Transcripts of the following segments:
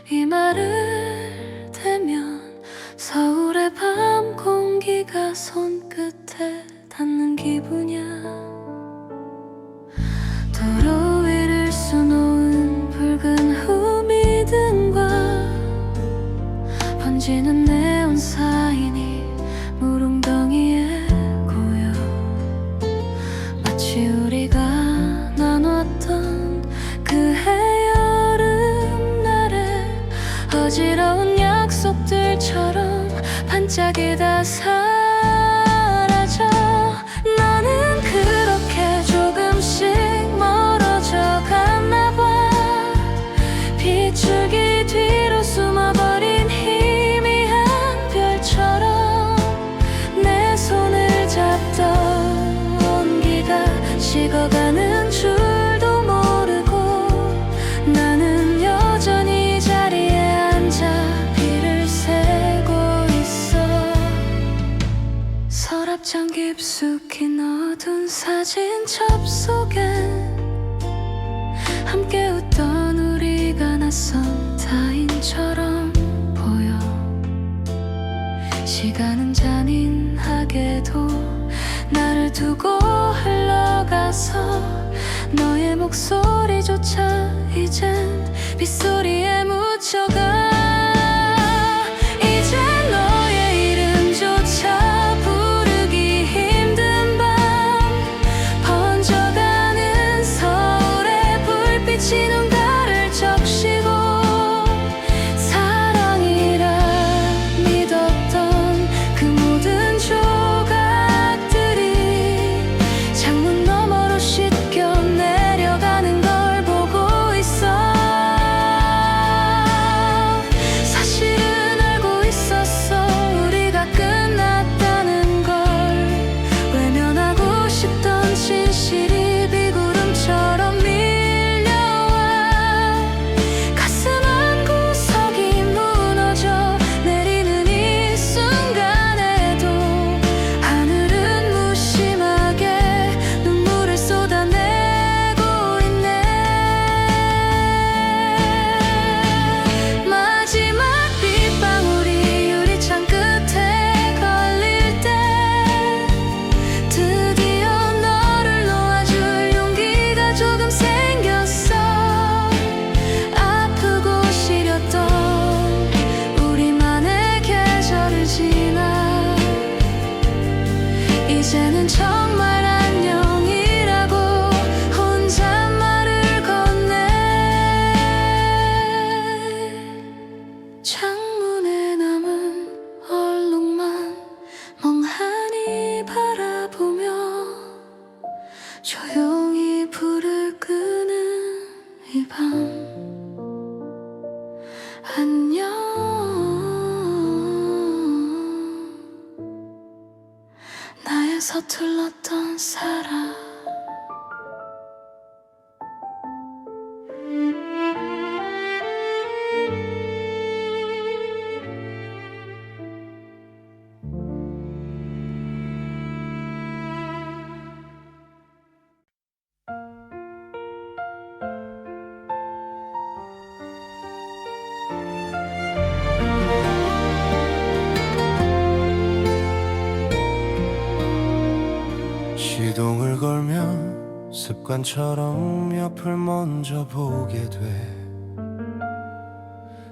이 말을 대면 서울의 밤 공기가 손끝에 닿는 기분이야. 도로 위를 수놓은 붉은 후미등과 번지는 네온 사인이 물웅덩이에 고여 마치 우리가 나눴던 그 해여름날의 어지러운 약속들처럼 반짝이다 사라져. 너는 그렇게 조금씩 멀어져 갔나봐. 빗줄기 뒤로 숨어버린 희미한 별처럼 내 손을 잡던 온기가 식어가는 줄도 모르고 나는 여전히 자리에 앉아 비를 새고 있어. 서랍장 깊숙이 넣어둔 사진첩 속엔 함께 웃던 우리가 낯선 타인처럼 보여. 시간은 잔인하게도 나를 두고 흘러가서 너의 목소리조차 이젠 빗소리에 묻혀가. 이제 너의 이름조차 부르기 힘든 밤, 번져가는 서울의 불빛이 눈가를 적시고 사랑이라 믿었던 그 모든 조각들이 창문 너머로 씻겨 내려가는 걸 보고 있어. 사실은 알고 있었어. 우리가 끝났다는 걸. 외면하고 싶던 진실이 비구름처럼 밀려와 가슴 한구석이 무너져 내리는 이 순간에도 하늘은 무심하게 눈물을 쏟아내고 있네. 마지막 빗방울이 유리창 끝에 걸릴 때 드디어 너를 놓아줄 용기가 조금 생겼어. 아프고 시렸던 우리만의 계절을 지나 이제는 정말 안녕이라고 혼잣말을 건네. 창문에 남은 얼룩만 멍하니 바라보며 조용히 불을 끄는 이 밤. 안녕. 나의 서툴렀던 사랑. 시동을 걸면 습관처럼 옆을 먼저 보게 돼.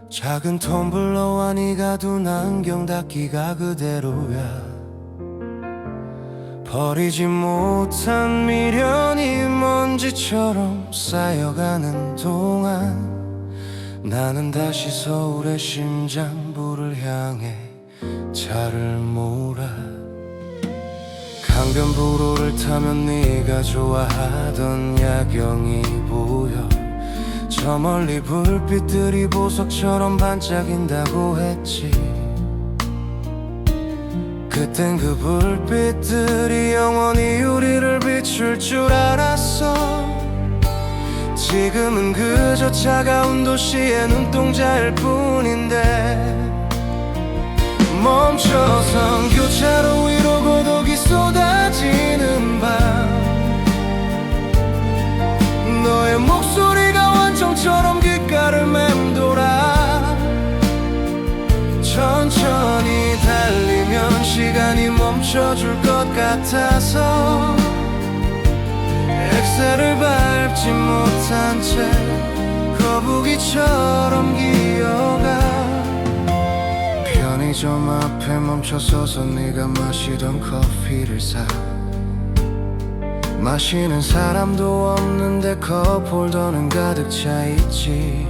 작은 텀블러와 네가 둔 안경 닦기가 그대로야. 버리지 못한 미련이 먼지처럼 쌓여가는 동안 나는 다시 서울의 심장부를 향해 차를 몰아. 강변북로를 타면 네가 좋아하던 야경이 보여. 저 멀리 불빛들이 보석처럼 반짝인다고 했지. 그땐 그 불빛들이 영원히 우리를 비출 줄 알았어. 지금은 그저 차가운 도시의 눈동자일 뿐인데 멈춰선 교차로 위로 고독이 쏟아지는 밤. 너의 목소리가 원청처럼 귓가를 맴돌아. 멈춰줄 것 같아서 엑셀을 밟지 못한 채 거북이처럼 기어가 편의점 앞에 멈춰서서 네가 마시던 커피를 사 마시는 사람도 없는데 컵홀더는 가득 차 있지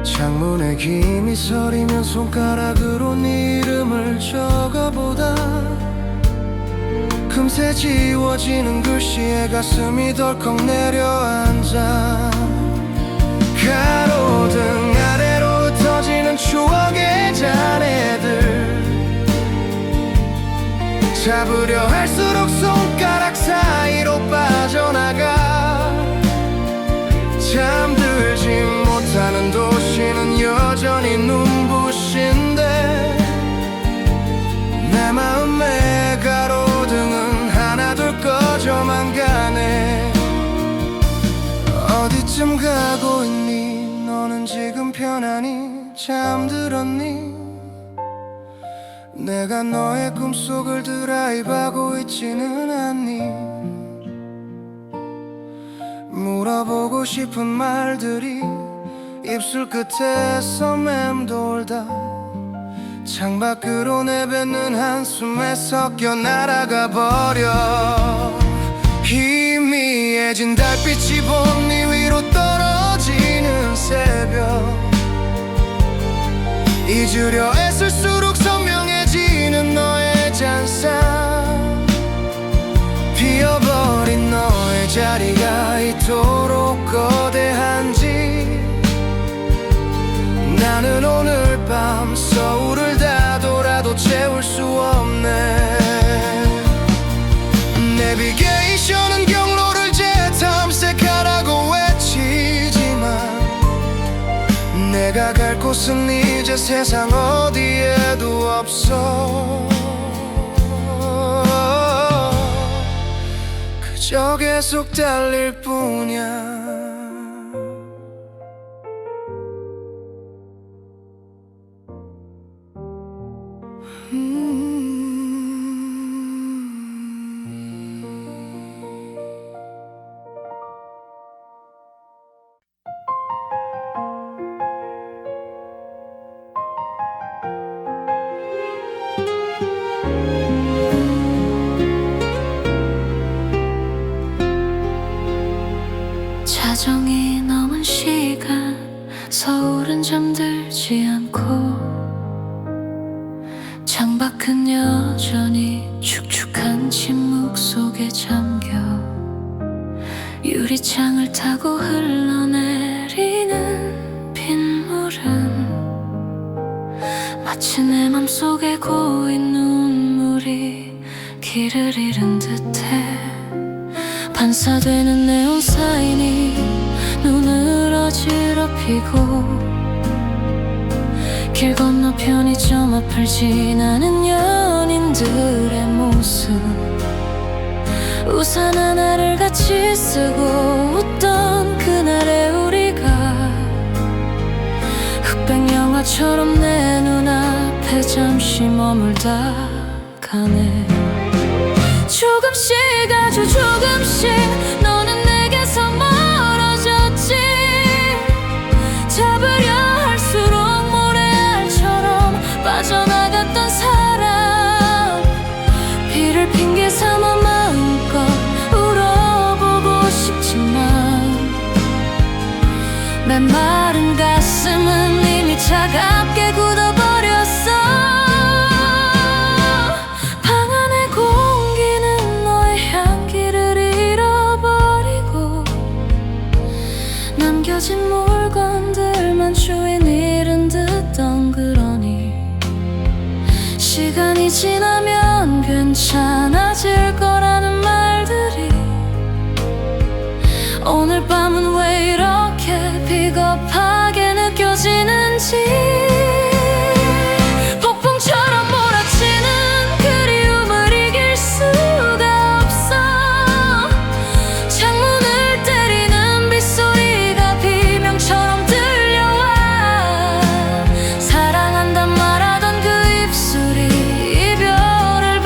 창문에 김이 서리면 손가락으로 네 이름을 적어보다 금세 지워지는 글씨에 가슴이 덜컥 내려앉아 가로등 아래로 흩어지는 추억의 잔해들 잡으려 할수록 손가락 사이로 빠져나가 잠들지 못하는 도시는 여전히 눈부신데 내 마음의 가로등은 하나둘 꺼져만 가네 어디쯤 가고 있니 너는 지금 편안히 잠들었니 내가 너의 꿈속을 드라이브하고 있지는 않니 물어보고 싶은 말들이 입술 끝에서 맴돌다 창밖으로 내뱉는 한숨에 섞여 날아가 버려 희미해진 달빛이 본 네 위로 떨어지는 새벽 잊으려 애쓸수록 선명해지는 너의 잔상 비어버린 너의 자리가 이토록 거대한지 나는 오늘 밤 서울을 다 돌아도 채울 수 없네 내비게이션은 경로를 재탐색하라고 외치지만 내가 갈 곳은 이제 세상 어디에도 없어 그저 계속 달릴 뿐이야 자정이 넘은 시간 서울은 잠들지 않고 창밖은 여전히 축축한 침묵 속에 잠겨 유리창을 타고 흘러내리는 빗물은 마치 내 맘속에 고인 눈물이 길을 잃은 듯해 반사되는 네온 사인이 눈을 어지럽히고 길 건너 편의점 앞을 지나는 연인들의 모습 우산 하나를 같이 쓰고 웃던 그날의 우리가 흑백 영화처럼 내 눈앞에 잠시 머물다 가네 조금씩 아주 조금씩 너는 내게서 멀어졌지 잡으려 할수록 모래알처럼 빠져나갔던 사람 비를 핑계 삼아 마음껏 울어보고 싶지만 메마른 가슴은 이미 차갑게 굳어버렸어 방 안의 공기는 너의 향기를 잃어버리고 남겨진 물건들만 주인 잃은 듯 덩그러니 시간이 지나면 괜찮아질 거라는 말들이 오늘 밤은 왜 이렇게 비겁하게 느껴지는지 폭풍처럼 몰아치는 그리움을 이길 수가 없어 창문을 때리는 빗소리가 비명처럼 들려와 사랑한단 말하던 그 입술이 이별을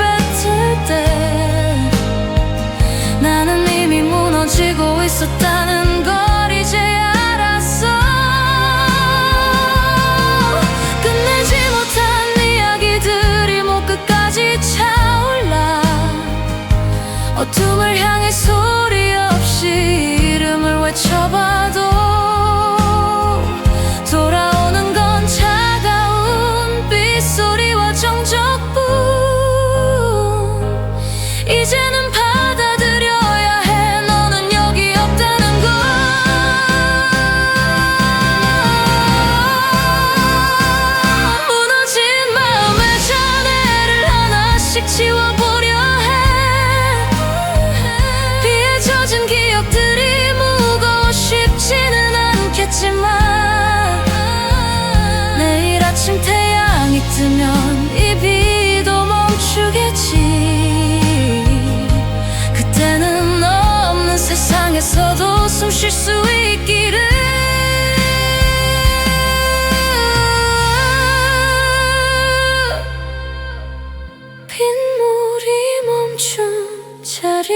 숨 쉴 수 있기를. 빗물이 멈춘 자리,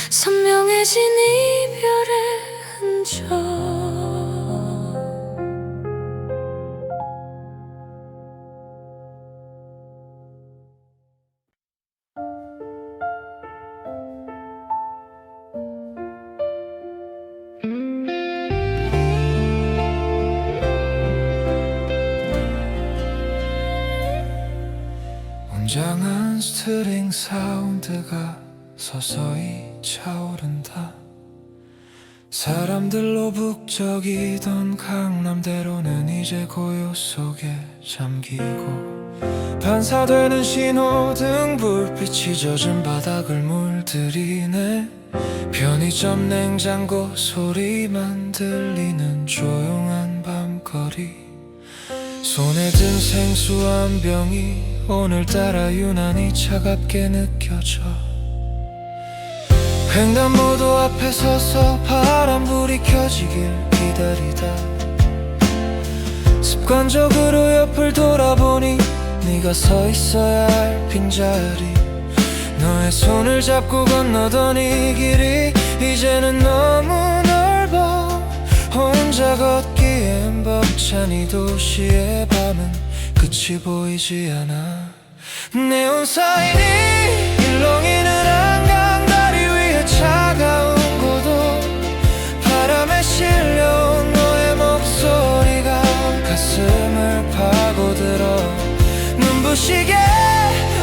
선명해진 이별의 흔적. 웅장한 스트링 사운드가 서서히 차오른다. 사람들로 북적이던 강남대로는 이제 고요 속에 잠기고, 반사되는 신호등 불빛이 젖은 바닥을 물들이네. 편의점 냉장고 소리만 들리는 조용한 밤거리. 손에 든 생수 한 병이 오늘따라 유난히 차갑게 느껴져. 횡단보도 앞에 서서 파란불이 켜지길 기다리다 습관적으로 옆을 돌아보니 네가 서 있어야 할 빈자리. 너의 손을 잡고 건너던 이 길이 이제는 너무 넓어. 혼자 걷기엔 벅찬 이 도시의 밤은 끝이 보이지 않아. 네온 사인이 일렁이는 한강 다리 위에 차가운 고도, 바람에 실려온 너의 목소리가 가슴을 파고들어. 눈부시게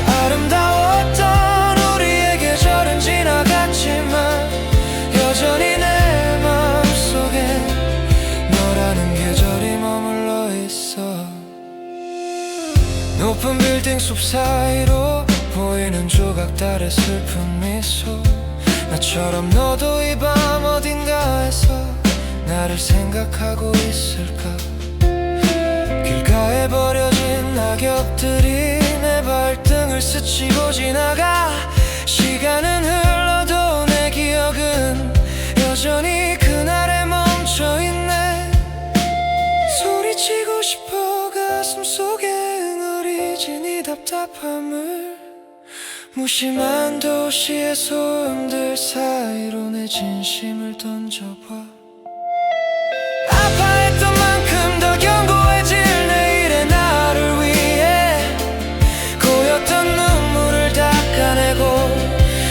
아름다웠던 우리의 계절은 지나갔지만 여전히 내 마음속에 너라는 계절이 머물러 있어. 높은 빌딩 숲 사이로 보이는 조각달의 슬픈 미소. 나처럼 너도 이 밤 어딘가에서 나를 생각하고 있을까. 길가에 버려진 낙엽들이 내 발등을 스치고 지나가. 시간은 흘러도 내 기억은 여전히 그날에 멈춰있네. 소리치고 싶어 가슴속에 응어리진 이 답답함을. 무심한 도시의 소음들 사이로 내 진심을 던져봐. 아파했던 만큼 더 견고해질 내일의 나를 위해 고였던 눈물을 닦아내고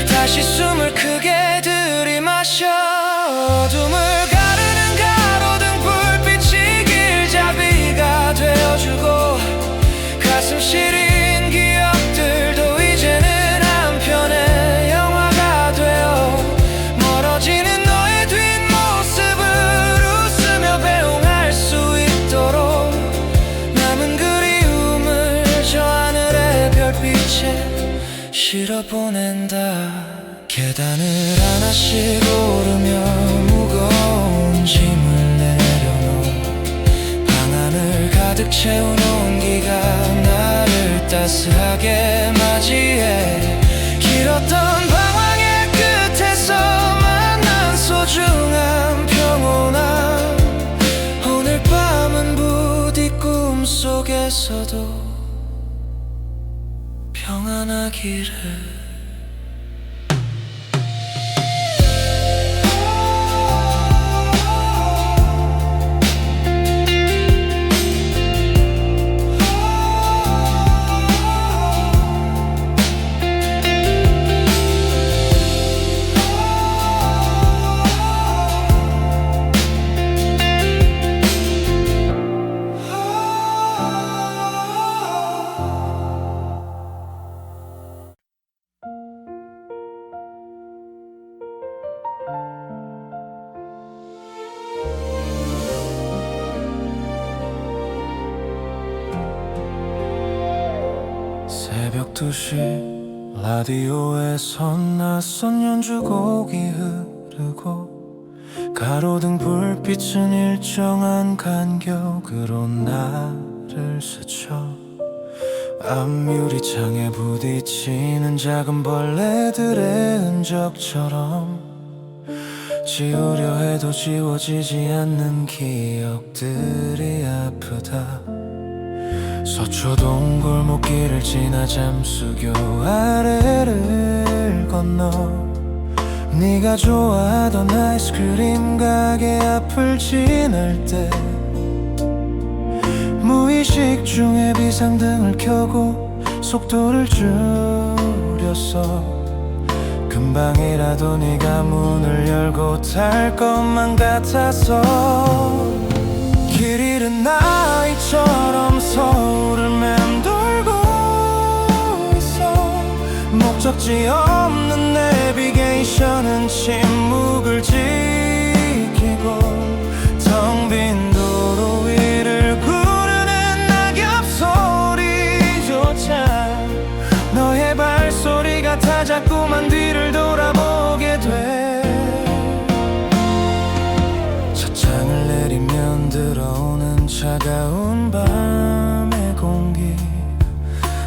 다시 숨을 크게 들이마셔. 어둠을 가르는 가로등 불빛이 길잡이가 되어주고, 가슴 시린 기억들도 이제는 한편의 영화가 되어 멀어지는 너의 뒷모습을 웃으며 배웅할 수 있도록 남은 그리움을 저 하늘의 별빛에 실어 보낸다. 계단을 하나씩 오르며 무거운 짐을 내려놓은 방안을 가득 채운 온기가 나를 따스하게 맞이해. 길었던 방황의 끝에서 만난 소중한 평온함. 오늘 밤은 부디 꿈속에서도 평안하기를. 새벽 2시 라디오에서 낯선 연주곡이 흐르고, 가로등 불빛은 일정한 간격으로 나를 스쳐. 앞 유리창에 부딪히는 작은 벌레들의 흔적처럼 지우려 해도 지워지지 않는 기억들이 아프다. 서초동 골목길을 지나 잠수교 아래를 건너 네가 좋아하던 아이스크림 가게 앞을 지날 때 무의식 중에 비상등을 켜고 속도를 줄였어. 금방이라도 네가 문을 열고 탈 것만 같아서 길 잃은 아이처럼 서울을 맴돌고 있어. 목적지 없는 내비게이션은 침묵을 지키고 텅 빈 도로 위를 구르는 낙엽 소리조차 너의 발소리 같아 자꾸만 뒤를 돌아보게 돼. 차창을 내리면 들어오는 차가운 밤의 공기,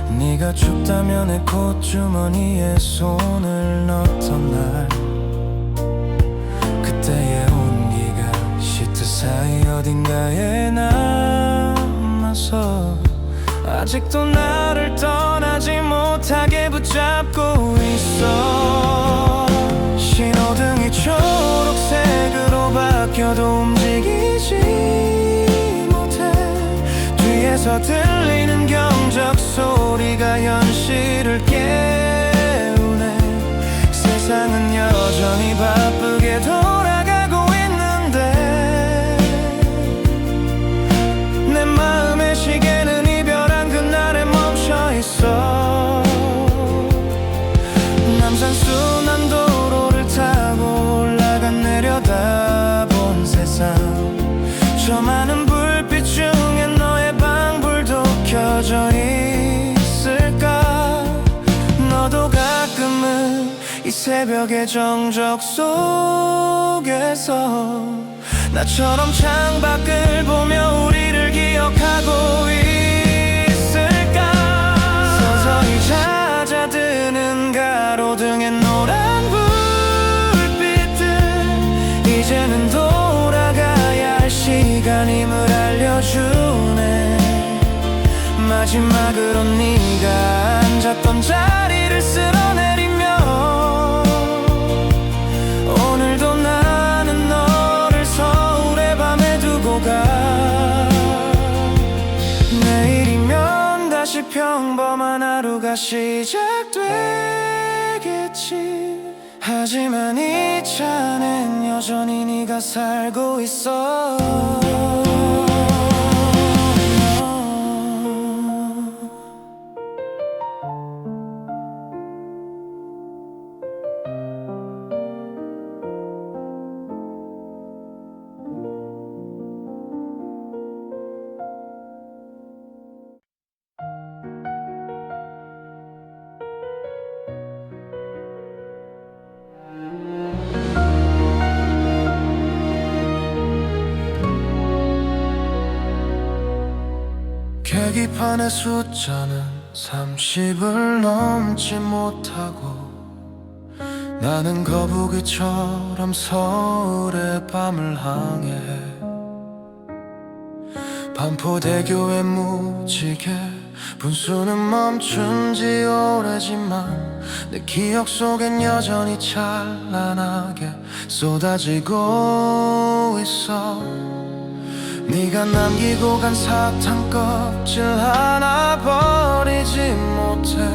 네가 춥다면 내 콧주머니에 손을 넣던 날, 그때의 온기가 시트 사이 어딘가에 남아서 아직도 나를 떠나지 못하게 붙잡고 있어. 신호등이 초록색으로 바뀌어도 움직이지 못해. 뒤에서 들리는 경적 소리가 현실을 깨우네. 세상은 여전히 바쁘게 돌아가고 있는데 내 마음의 시계는 이별한 그날에 멈춰있어. 남산순환도로를 타고 올라가 내려다본 세상, 저 많은 불빛 중에 너의 방불도 켜져 있을까. 너도 가끔은 이 새벽의 정적 속에서 나처럼 창밖을 보며 우리를 기억하고 있을까. 서서히 잦아드는 가로등의 노란 불빛들, 이제는 돌아가야 할 시간임을 알려주네. 마지막으로 네가 앉았던 자리를 쓸어내리며 오늘도 나는 너를 서울의 밤에 두고 가. 내일이면 다시 평범한 하루가 시작되겠지. 하지만 이 차는 여전히 네가 살고 있어. 계기판의 숫자는 30을 넘지 못하고 나는 거북이처럼 서울의 밤을 항해. 반포대교에 무지개 분수는 멈춘 지 오래지만 내 기억 속엔 여전히 찬란하게 쏟아지고 있어. 네가 남기고 간 사탕 껍질 하나 버리지 못해.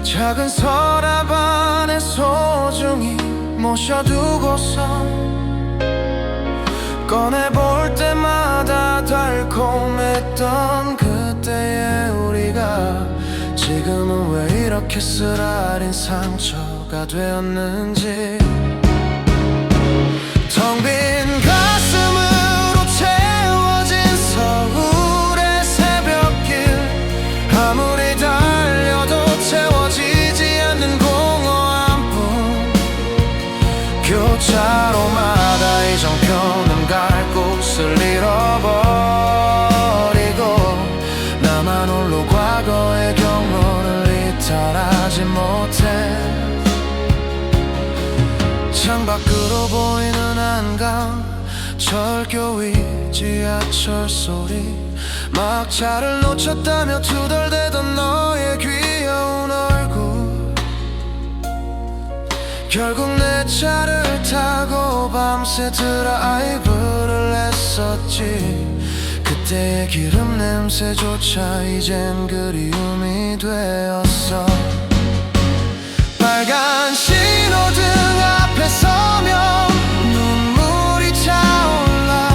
작은 서랍 안에 소중히 모셔두고서 꺼내볼 때마다 달콤했던 그때의 우리가 지금은 왜 이렇게 쓰라린 상처가 되었는지. 텅 빈 가슴으로 채워진 서울의 새벽길, 아무리 달려도 채워지지 않는 공허한 뿐. 교차로마다 이정표는 갈 곳을 잃어버리고 나만 홀로 과거의 경로를 이탈하지 못해. 창밖으로 보이는 한강, 철교 위 지하철 소리, 막차를 놓쳤다며 투덜대던 너의 귀여운 얼굴. 결국 내 차를 타고 밤새 드라이브를 했었지. 그때의 기름 냄새조차 이젠 그리움이 되었어. 빨간 신호등 앞에 서면 눈물이 차올라.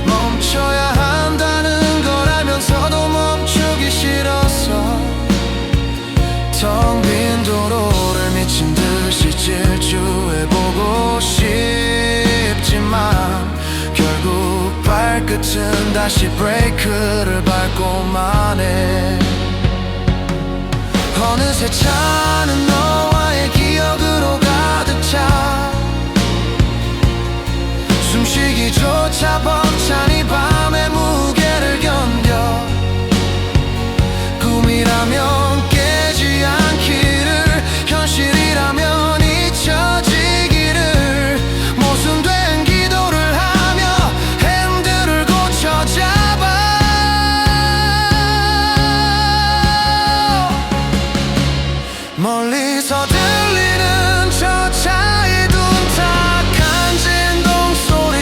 멈춰야 한다는 걸 알면서도 멈추기 싫었어. 텅 빈 도로를 미친 듯이 질주해보고 싶지만 결국 발끝은 다시 브레이크를 밟고만 해. 어느새 차는 너와의 기억으로 가득 차. 숨쉬기조차 벅찬 이 밤의 무게를 견뎌. 꿈이라면 깨지 않기를, 현실이라면 잊혀지기를 모순된 기도를 하며 핸들을 고쳐 잡아. 멀리서 들리는 저 차의 둔탁한 진동소리,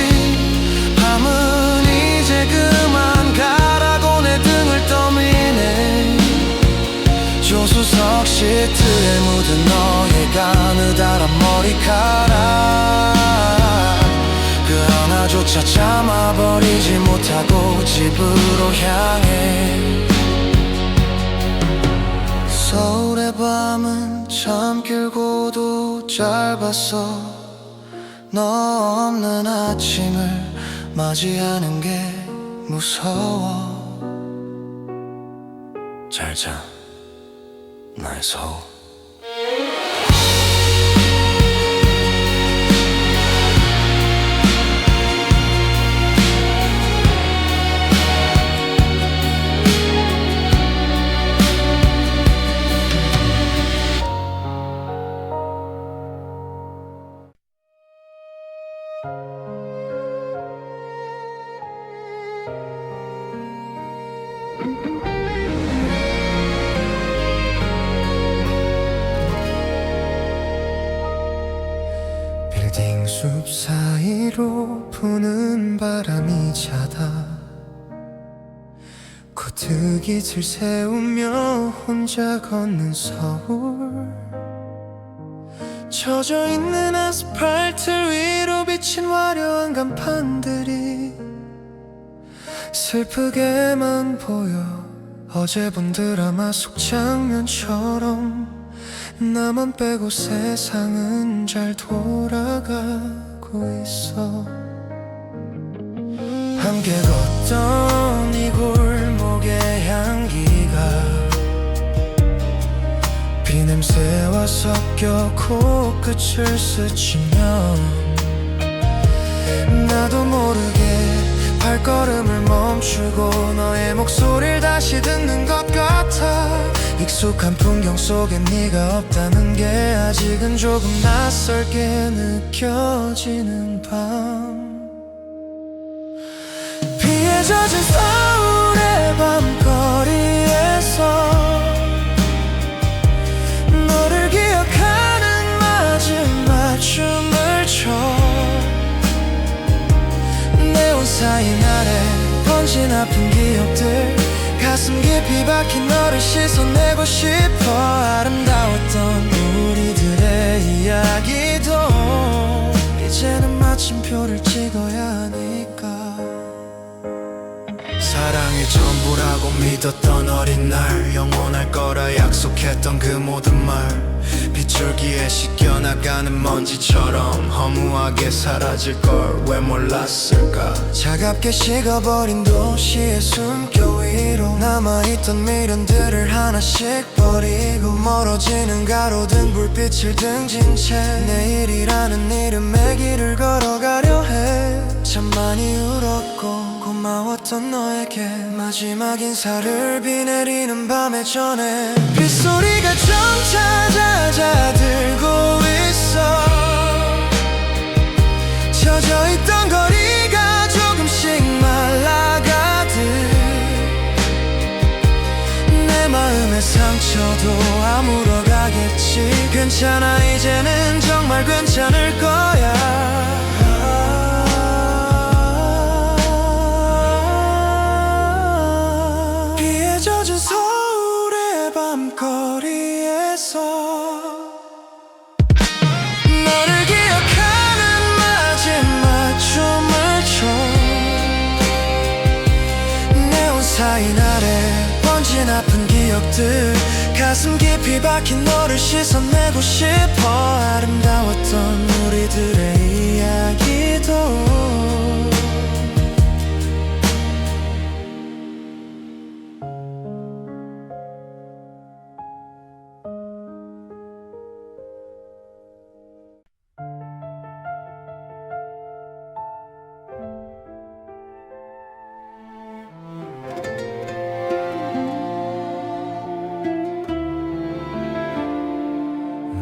밤은 이제 그만 가라고 내 등을 떠미네. 조수석 시트에 묻은 너의 가느다란 머리카락, 그 하나조차 참아버리지 못하고 집으로 향해. 서울의 밤은 참 길고도 짧았어. 너 없는 아침을 맞이하는 게 무서워. 잘 자, 나의 서울. 빌딩 숲 사이로 부는 바람이 자다. 고트깃을 세우며 혼자 걷는 서울. 젖어있는 아스팔트 위로 비친 화려한 간판들이 슬프게만 보여. 어제 본 드라마 속 장면처럼 나만 빼고 세상은 잘 돌아가고 있어. 함께 걷던 이 골목의 향기가 비냄새와 섞여 코끝을 스치면 나도 모르게 발걸음을 멈추고 너의 목소리를 다시 듣는 것 같아. 익숙한 풍경 속에 네가 없다는 게 아직은 조금 낯설게 느껴지는 밤. 비에 젖은 서울의 밤거리에서 너를 기억하는 마지막 춤을 춰. 네온 사인 아래 번진 아픈 기억들, 가슴 깊이 박힌 너를 씻어내고 싶어. 아름다웠던 우리들의 이야기도 이제는 마침표를 찍어야 하니까. 사랑이 전부라고 믿었던 어린 날, 영원할 거라 약속했던 그 모든 말, 빗줄기에 씻겨나가는 먼지처럼 허무하게 사라질 걸 왜 몰랐을까. 차갑게 식어버린 도시의 숨겨 위로 남아있던 미련들을 하나씩 버리고 멀어지는 가로등 불빛을 등진 채 내일이라는 이름의 길을 걸어가려 해. 참 많이 울었고 고마웠던 너에게 마지막 인사를 비 내리는 밤에 전해. 빗소리가 점차 잦아들고 있어. 젖어있던 거리가 조금씩 말라가듯 내 마음의 상처도 아물어가겠지. 괜찮아, 이제는 정말 괜찮을 거야. 비에 젖은 서울의 밤거리에서 너를 기억하는 마지막 춤을 춰. 네온 사인 아래 번진 아픈 기억들, 가슴 깊이 박힌 너를 씻어내고 싶어. 아름다웠던 우리들의 이야기도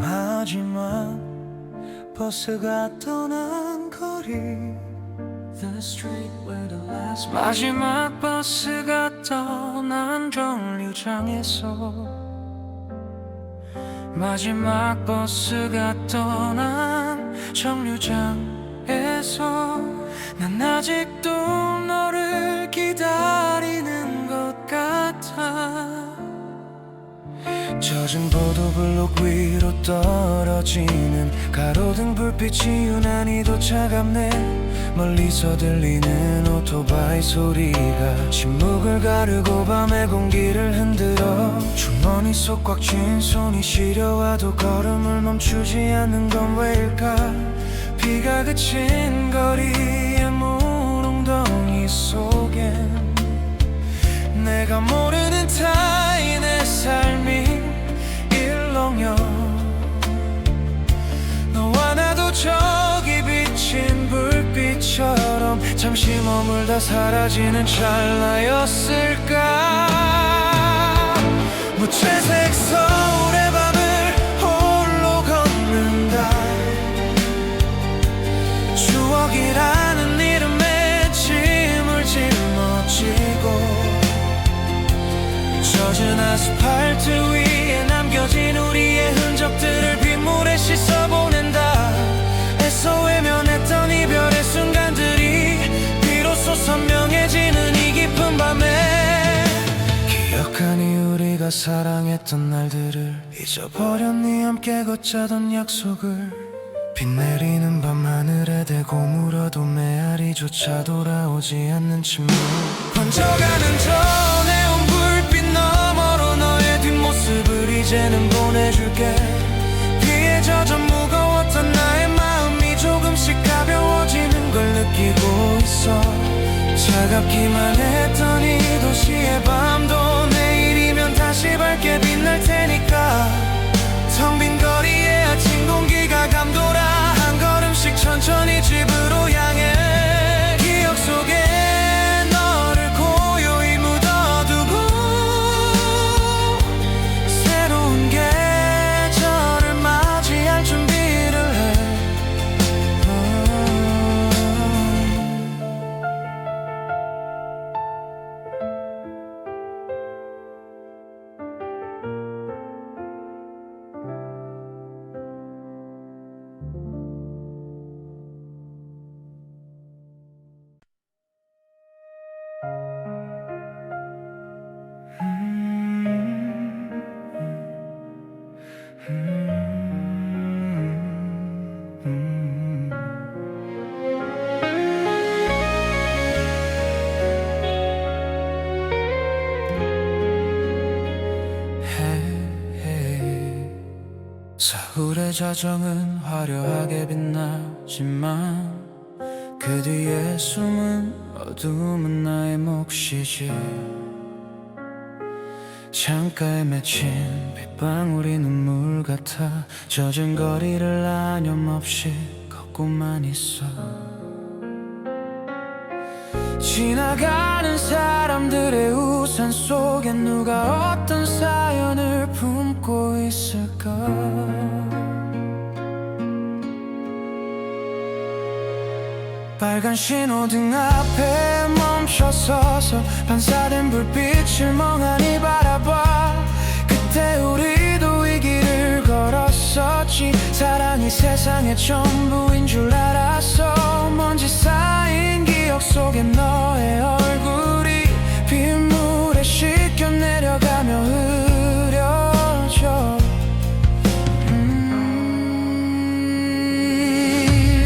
마지막 버스가 떠난 거리, 마지막 버스가 떠난 정류장에서, 마지막 버스가 떠난 정류장에서 난 아직도 너를 기다리는 것 같아. 젖은 보도블록 위로 떨어지는 가로등 불빛이 유난히도 차갑네. 멀리서 들리는 오토바이 소리가 침묵을 가르고 밤의 공기를 흔들어. 주머니 속 꽉 쥔 손이 시려와도 걸음을 멈추지 않는 건 왜일까. 비가 그친 거리의 물웅덩이 속엔 내가 모르는 타인의 삶이 일렁여. 너와 나도 저기 비친 불빛처럼 잠시 머물다 사라지는 찰나였을까. 무채색 서울의 밤을 홀로 걷는다. 추억이라는 이름에 짐을 짊어지고 젖은 아스팔트 위에 남겨진 우리의 흔적들을 빗물에 씻어보낸다. 애써 외면했던 이별의 순간들이 비로소 선명해지는 이 깊은 밤에. 기억하니 우리가 사랑했던 날들을 잊어버렸니. 함께 걷자던 약속을. 비 내리는 밤하늘에 대고 물어도 메아리조차 돌아오지 않는 침묵. 번져가는 저 네온 불빛 너머로 너의 뒷모습을 이제는 보내줄게. 비에 젖어 무거웠던 나의 마음이 조금씩 가벼워지는 걸 느끼고 있어. 차갑기만 했던 이 도시의 밤도 내일이면 다시 밝게 빛날 테니까. 텅 빈 거리에 아침 공기가 감돌아 한 걸음씩 천천히 집으로 향해. 기억 속에 너를 고요히 묻어두고 새로운 계절을 맞이할 준비를 해. 서울의 자정은 화려하게 빛나지만 그 뒤에 숨은 어둠은 나의 몫이지. 창가에 맺힌 빗방울이 눈물 같아 젖은 거리를 나념없이 걷고만 있어. 지나가는 사람들의 우산 속에 누가 어떤 사연을 품고 있을까. 빨간 신호등 앞에 멈춰서서 반사된 불빛을 멍하니 바라봐. 그때 우리도 이 길을 걸었었지. 사랑이 세상의 전부인 줄 알았어. 먼지 쌓인 기억 속에 너의 얼굴이 빗물에 씻겨 내려가며 흐려져.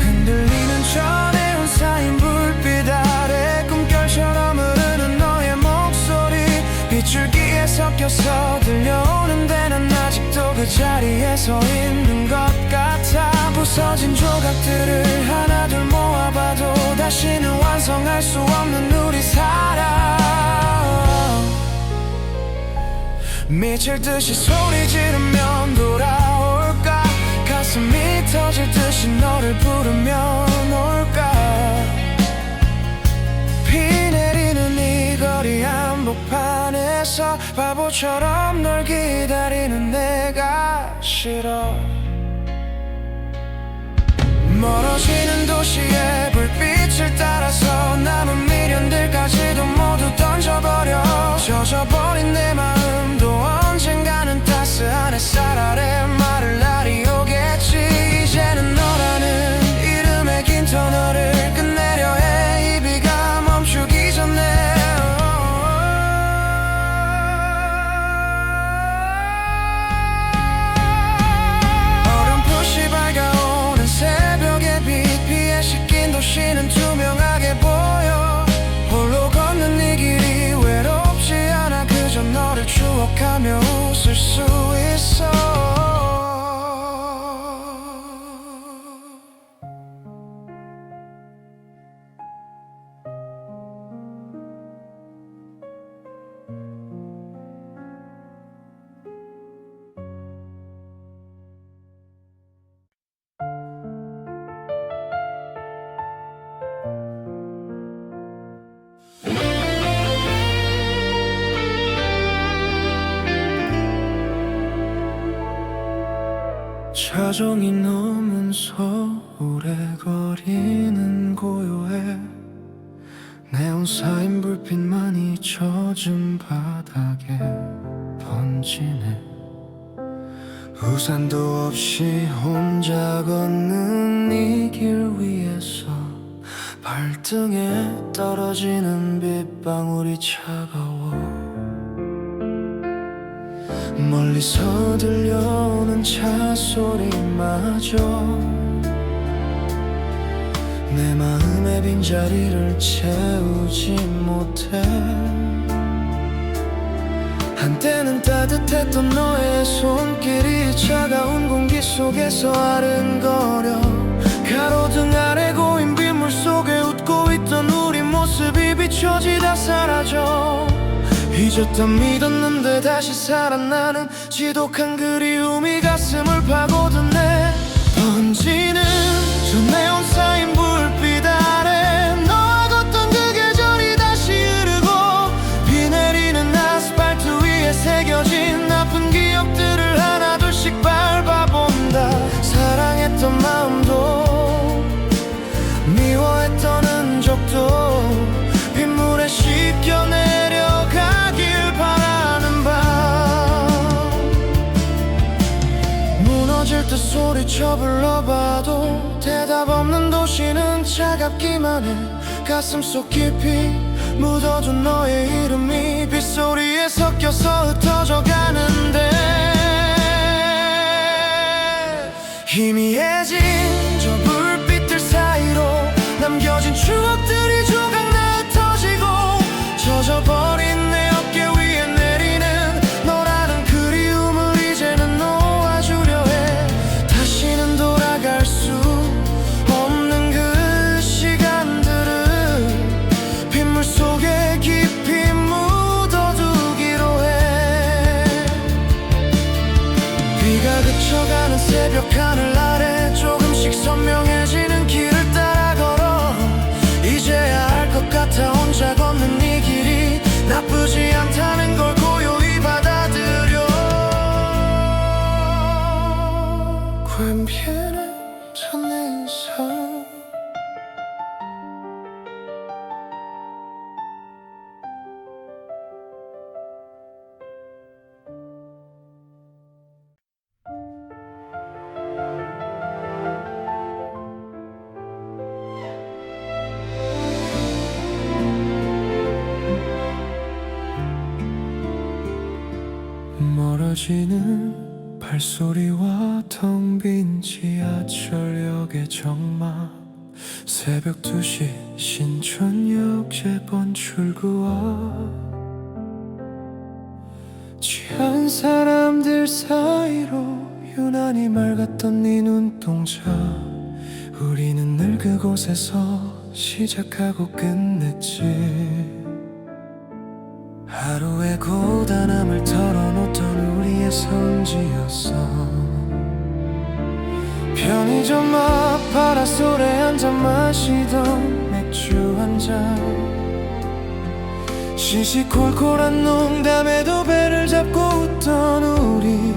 흔들리는 저 네온 쌓인 불빛 아래 꿈결처럼 흐르는 너의 목소리 빗줄기에 섞여서 들려오는데 난 아직도 그 자리에 서 있는 것 같아. 부서진 조각들을 하나둘 모아봐도 다시는 완성할 수 없는 우리 사랑. 미칠 듯이 소리 지르면 돌아올까. 가슴이 터질 듯이 너를 부르면 올까. 비 내리는 이 거리 한복판에서 바보처럼 널 기다리는 내가 싫어. 멀어지는 도시의 불빛을 따라서 남은 미련들까지도 모두 던져버려. 젖어버린 내 마음도 언젠가는 따스한 햇살 아래 마를 날이 오겠지. 이제는 너라는 이름의 긴 터널을 끝내려 해. 이 비가 멈추기 전에. 어렴풋이 밝아오는 새벽의 빛 피에 씻긴 도시는 투명하게 보여. 홀로 걷는 이 길이 외롭지 않아. 그저 너를 추억하며 웃을 수 있어. 차종이 넘은 서울의 거리는 고요해. 네온 쌓인 불빛만이 젖은 바닥에 번지네. 우산도 없이 혼자 걷는 이 길 위에서 발등에 떨어지는 빗방울이 차가워. 멀리서 들려오는 차 소리마저 내 마음의 빈자리를 채우지 못해. 한때는 따뜻했던 너의 손길이 차가운 공기 속에서 아른거려. 가로등 아래 고인 빗물 속에 웃고 있던 우리 모습이 비춰지다 사라져. 잊었다 믿었는데 다시 살아나는 지독한 그리움이 가슴을 파고드네. 번지는 저 네온 쌓인 불빛 아래 너와 걷던 그 계절이 다시 흐르고. 비 내리는 아스팔트 위에 새겨진 아픈 기억들을 하나둘씩 밟아본다. 사랑했던 마음도 미워했던 흔적도 빗물에 씻겨 내려가길 바라는 밤. 무너질 듯 소리쳐 불러봐도 대답 없는 도시는 차갑기만 해. 가슴속 깊이 묻어둔 너의 이름이 빗소리에 섞여서 흩어져 가는데. 희미해진 저 불빛들 사이로 남겨진 추억들이 조각나 흩어지고. 젖어버린 내 어깨 위에 내리는 너라는 그리움을 이제는 놓아주려 해. 다시는 돌아갈 수 없는 그 시간들을 빗물 속에 깊이 묻어두기로 해. 비가 그쳐가는 새벽 하늘 아래 조금씩 선명해지는 길을 따라 걸어. 이제 느껴지는 발소리와 텅 빈 지하철역의 적막, 새벽 2시 신촌역 재번 출구와 취한 사람들 사이로 유난히 맑았던 네 눈동자. 우리는 늘 그곳에서 시작하고 끝냈지. 하루의 고단함을 털어놓던 우리의 선지였어. 편의점 앞 파라솔에 앉아 마시던 맥주 한 잔, 시시콜콜한 농담에도 배를 잡고 웃던 우리.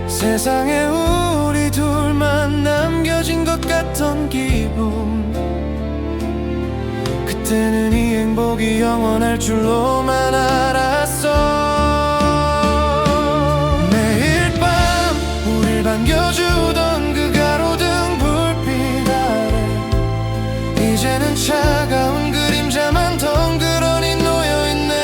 세상에 우리 둘만 남겨진 것 같던 기분. 그때는 이 행복이 영원할 줄로만 알았어. 매일 밤 우릴 반겨주던 그 가로등 불빛 아래 이제는 차가운 그림자만 덩그러니 놓여있네.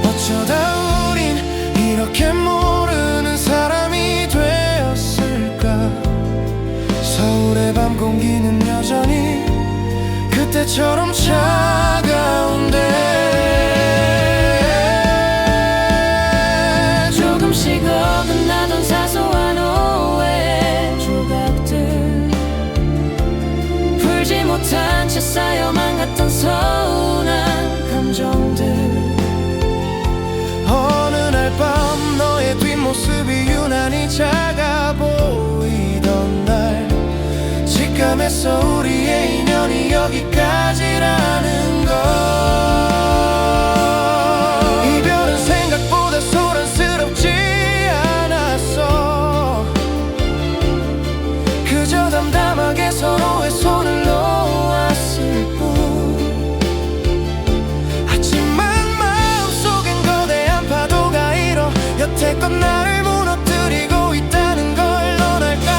어쩌다 우린 이렇게 모르는 사람이 되었을까. 서울의 밤 공기는 여전히 그때처럼 차가운데, 조금씩 어긋나던 사소한 오해 조각들, 풀지 못한 채 쌓여만 갔던 서운한 감정들. 어느 날 밤 너의 뒷모습이 유난히 작아 보이던 날, 직감했어 우리의 인연이 여기까지라는 걸. 이별은 생각보다 소란스럽지 않았어. 그저 담담하게 서로의 손을 놓았을 뿐. 하지만 마음속엔 거대한 파도가 일어 여태껏 나를 무너뜨리고 있다는 걸 넌 알까.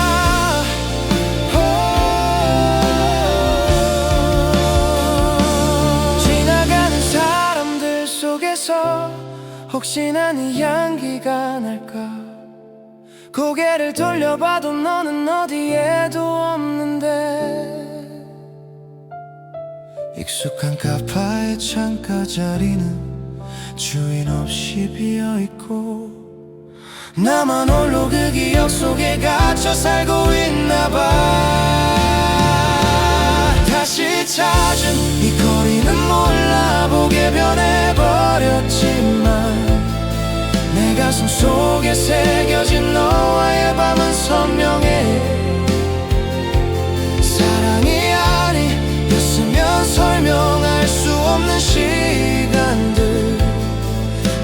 혹시나 네 향기가 날까. 고개를 돌려봐도 너는 어디에도 없는데, 익숙한 카파의 창가 자리는 주인 없이 비어있고, 나만 홀로 그 기억 속에 갇혀 살고 있나봐. 다시 찾은 이 거리는 몰라보게 변해버렸지만, 내 가슴 속에 새겨진 너와의 밤은 선명해. 사랑이 아니었으면 설명할 수 없는 시간들,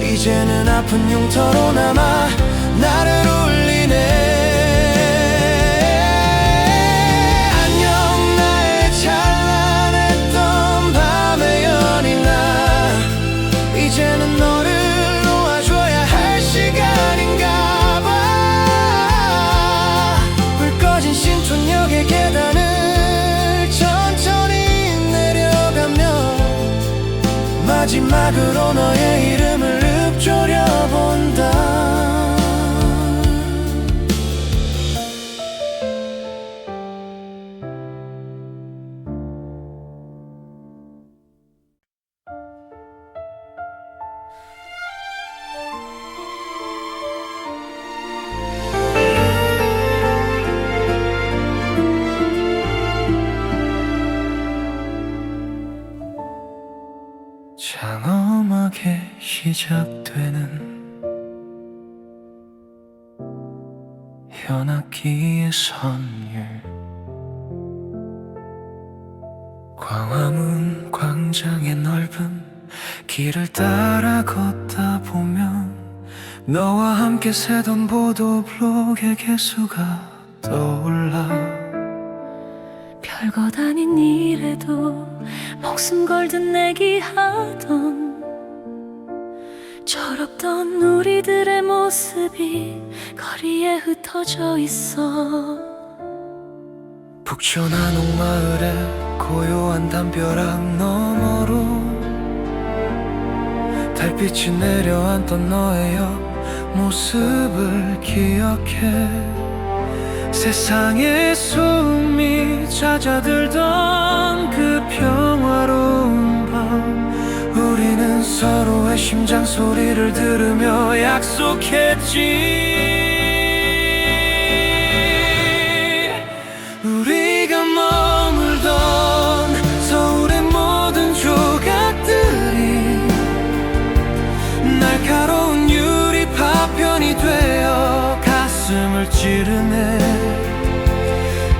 이제는 아픈 흉터로 남아 나를 울리네. 이제는 너를 놓아줘야 할 시간인가 봐. 불 꺼진 신촌역의 계단을 천천히 내려가며 마지막으로 너의 이름을 읊조려본다. 장엄하게 시작되는 현악기의 선율, 광화문 광장의 넓은 길을 따라 걷다 보면 너와 함께 새던 보도블록의 개수가 떠올라. 별것 아닌 일에도 목숨 걸듯 내기하던 철없던 우리들의 모습이 거리에 흩어져 있어. 북촌한 옥마을의 고요한 담벼락 너머로 달빛이 내려앉던 너의 옆모습을 기억해. 세상에 숨이 잦아들던 그 평화로운 밤, 우리는 서로의 심장 소리를 들으며 약속했지. 우리가 머물던 서울의 모든 조각들이 날카로운 유리 파편이 되어 가슴을 찌르네.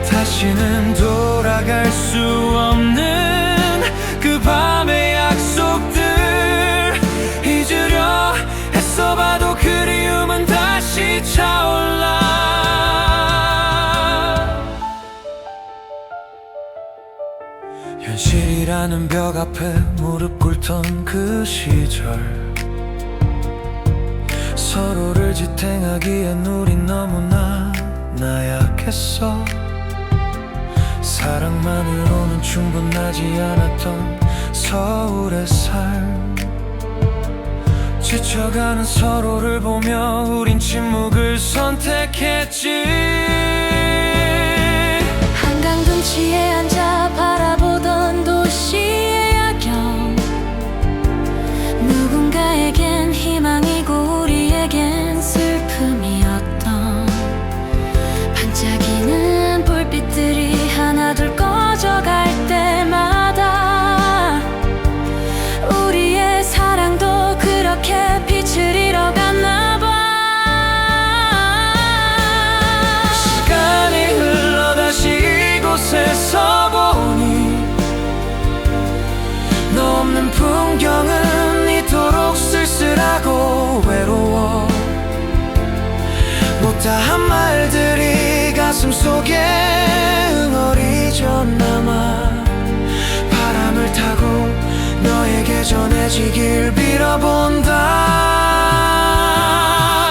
다시는 돌아갈 수 없는 그 밤의 약속들, 잊으려 애써봐도 그리움은 다시 차올라. 현실이라는 벽 앞에 무릎 꿇던 그 시절, 서로를 지탱하기엔 우린 너무나 나약했어. 사랑만으로는 충분하지 않았던 서울의 삶, 지쳐가는 서로를 보며 우린 침묵을 선택했지. 한강 둔치에 앉아 바라보던 도시의 야경, 누군가에겐 희망이고 우리에겐 슬픔이었던, 반짝이는 불빛들이 하나둘 꺼져갈 때마다 우리의 사랑도 그렇게 빛을 잃어갔나 봐. 시간이 흘러 다시 이곳에 서보니 너 없는 풍경은 이토록 쓸쓸하고 외로워. 못다한 말들이 가슴속에 응어리져 남아 바람을 타고 너에게 전해지길 빌어본다.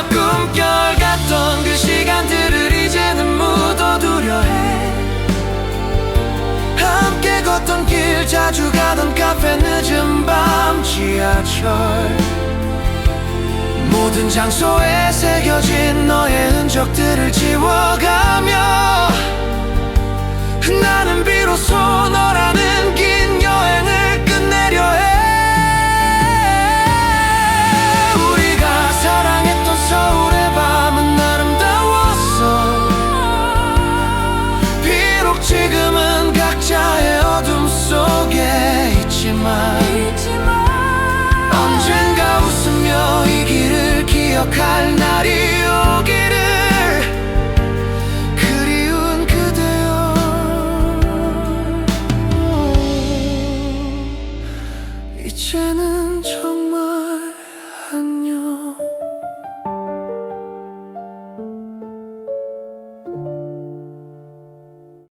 꿈결 같던 그 시간들을 이제는 묻어두려 해. 함께 걷던 길, 자주 가던 카페, 늦은 밤 지하철, 모든 장소에 새겨진 너의 흔적들을 지워가며 나는 비로소 너라는 긴 여행을 끝내려 해. 우리가 사랑했던 서울의 밤은 아름다웠어. 비록 지금은 각자의 어둠 속에 있지만 언젠가 웃으며 이 길을 기억할